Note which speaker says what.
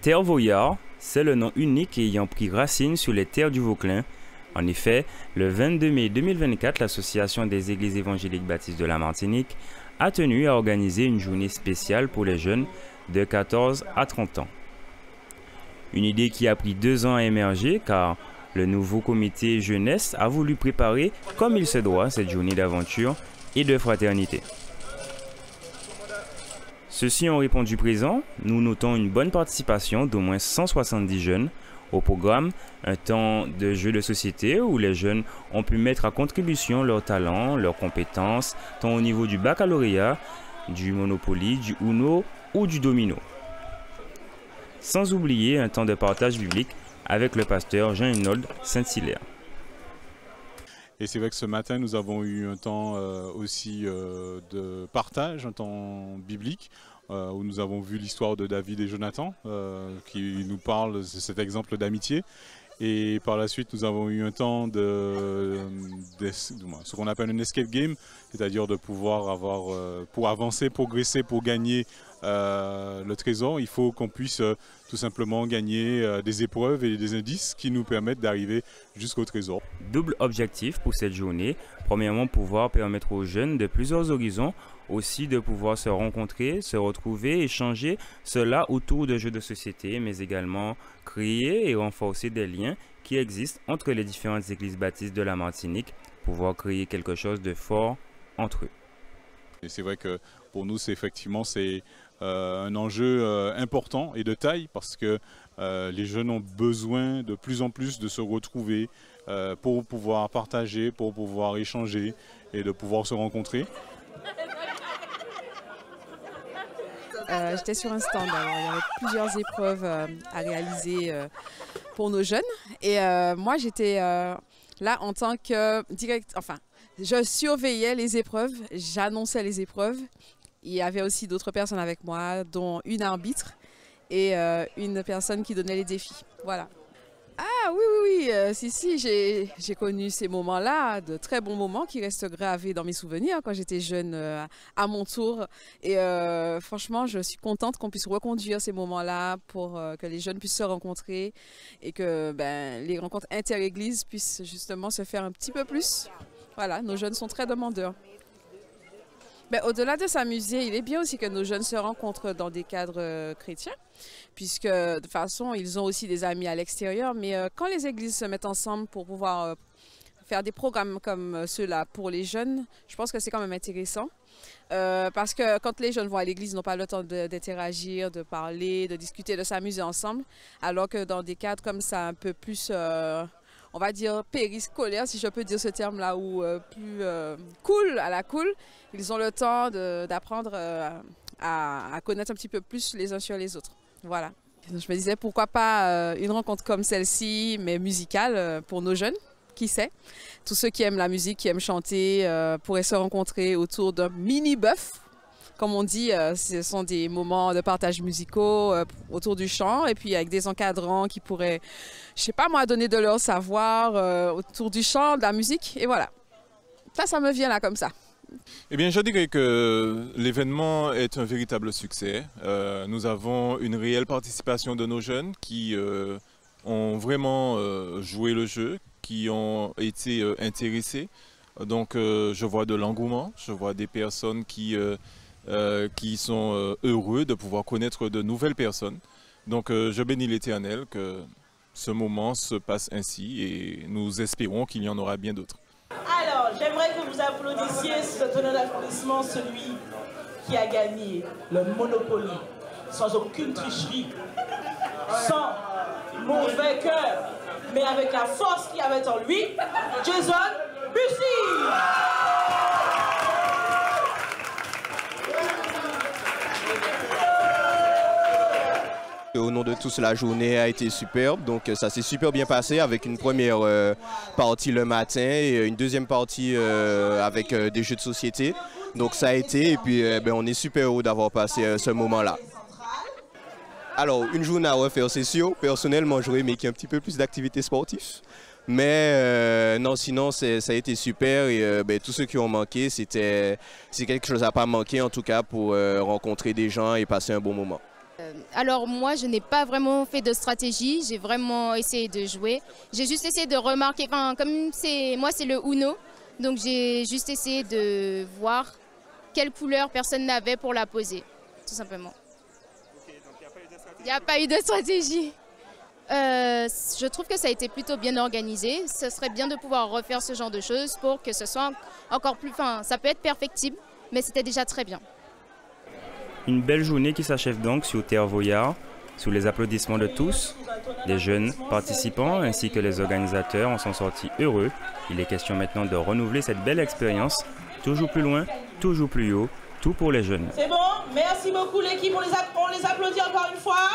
Speaker 1: Terre Vauillard, c'est le nom unique ayant pris racine sur les terres du Vauclin. En effet, le 22 mai 2024, l'Association des Églises évangéliques baptistes de la Martinique a tenu à organiser une journée spéciale pour les jeunes de 14 à 30 ans. Une idée qui a pris 2 ans à émerger car le nouveau comité jeunesse a voulu préparer comme il se doit cette journée d'aventure et de fraternité. Ceux-ci ont répondu présent. Nous notons une bonne participation d'au moins 170 jeunes. Au programme, un temps de jeu de société où les jeunes ont pu mettre à contribution leurs talents, leurs compétences, tant au niveau du baccalauréat, du Monopoly, du Uno ou du Domino. Sans oublier un temps de partage biblique avec le pasteur Jean-Hinold Saint-Hilaire.
Speaker 2: Et c'est vrai que ce matin, nous avons eu un temps aussi de partage, un temps biblique, où nous avons vu l'histoire de David et Jonathan, qui nous parle de cet exemple d'amitié. Et par la suite, nous avons eu un temps de ce qu'on appelle un escape game, c'est-à-dire de pouvoir avoir, pour avancer, progresser, pour gagner le trésor, il faut qu'on puisse tout simplement gagner des épreuves et des indices qui nous permettent d'arriver jusqu'au trésor.
Speaker 1: Double objectif pour cette journée. Premièrement, pouvoir permettre aux jeunes de plusieurs horizons aussi de pouvoir se rencontrer, se retrouver, échanger, cela autour de jeux de société, mais également créer et renforcer des liens qui existent entre les différentes églises baptistes de la Martinique, pouvoir créer quelque chose de fort entre eux.
Speaker 2: Et c'est vrai que pour nous, c'est effectivement un enjeu important et de taille parce que les jeunes ont besoin de plus en plus de se retrouver pour pouvoir partager, pour pouvoir échanger et de pouvoir se rencontrer.
Speaker 3: J'étais sur un stand, alors il y avait plusieurs épreuves à réaliser pour nos jeunes et moi j'étais là en tant que je surveillais les épreuves, j'annonçais les épreuves. Il y avait aussi d'autres personnes avec moi, dont une arbitre et une personne qui donnait les défis. Voilà. Ah oui, si, j'ai connu ces moments-là, de très bons moments qui restent gravés dans mes souvenirs quand j'étais jeune à mon tour. Et franchement, je suis contente qu'on puisse reconduire ces moments-là pour que les jeunes puissent se rencontrer et que les rencontres inter-églises puissent justement se faire un petit peu plus. Voilà, nos jeunes sont très demandeurs. Au-delà de s'amuser, il est bien aussi que nos jeunes se rencontrent dans des cadres chrétiens, puisque de toute façon, ils ont aussi des amis à l'extérieur. Mais quand les églises se mettent ensemble pour pouvoir faire des programmes comme ceux-là pour les jeunes, je pense que c'est quand même intéressant. Parce que quand les jeunes vont à l'église, ils n'ont pas le temps d'interagir, de parler, de discuter, de s'amuser ensemble. Alors que dans des cadres comme ça, un peu plus... on va dire périscolaire, si je peux dire ce terme-là, ou plus cool, à la cool, ils ont le temps d'apprendre à connaître un petit peu plus les uns sur les autres. Voilà. Je me disais, pourquoi pas une rencontre comme celle-ci, mais musicale, pour nos jeunes, qui sait. Tous ceux qui aiment la musique, qui aiment chanter, pourraient se rencontrer autour d'un mini-bœuf. Comme on dit, ce sont des moments de partage musicaux autour du chant et puis avec des encadrants qui pourraient, je sais pas moi, donner de leur savoir autour du chant, de la musique et voilà. Ça me vient là comme ça.
Speaker 4: Eh bien, je dirais que l'événement est un véritable succès. Nous avons une réelle participation de nos jeunes qui ont vraiment joué le jeu, qui ont été intéressés. Donc, je vois de l'engouement, je vois des personnes qui sont heureux de pouvoir connaître de nouvelles personnes. Donc je bénis l'Éternel que ce moment se passe ainsi et nous espérons qu'il y en aura bien d'autres.
Speaker 5: Alors, j'aimerais que vous applaudissiez ce tonneau d'applaudissements, celui qui a gagné le Monopoly, sans aucune tricherie, sans mauvais cœur, mais avec la force qu'il y avait en lui, Jason Bussy.
Speaker 6: Au nom de tous, la journée a été superbe, donc ça s'est super bien passé avec une première partie le matin et une deuxième partie avec des jeux de société. Donc ça a été et puis on est super heureux d'avoir passé ce moment-là. Alors, une journée à refaire, c'est sûr. Personnellement, j'aurais aimé qu'il y ait un petit peu plus d'activités sportives. Mais non, sinon, ça a été super et tous ceux qui ont manqué, c'est quelque chose à pas manquer en tout cas pour rencontrer des gens et passer un bon moment.
Speaker 7: Alors moi, je n'ai pas vraiment fait de stratégie, j'ai vraiment essayé de jouer. J'ai juste essayé de remarquer, enfin, comme moi c'est le Uno, donc j'ai juste essayé de voir quelle couleur personne n'avait pour la poser, tout simplement.
Speaker 1: Ok, donc
Speaker 7: Il n'y a pas eu de stratégie. Je trouve que ça a été plutôt bien organisé. Ce serait bien de pouvoir refaire ce genre de choses pour que ce soit encore plus... Enfin, ça peut être perfectible, mais c'était déjà très bien.
Speaker 1: Une belle journée qui s'achève donc sur Terre Voyard, sous les applaudissements de tous. Les jeunes participants ainsi que les organisateurs en sont sortis heureux. Il est question maintenant de renouveler cette belle expérience, toujours plus loin, toujours plus haut, tout pour les jeunes.
Speaker 5: C'est bon, merci beaucoup l'équipe, on les applaudit encore une fois.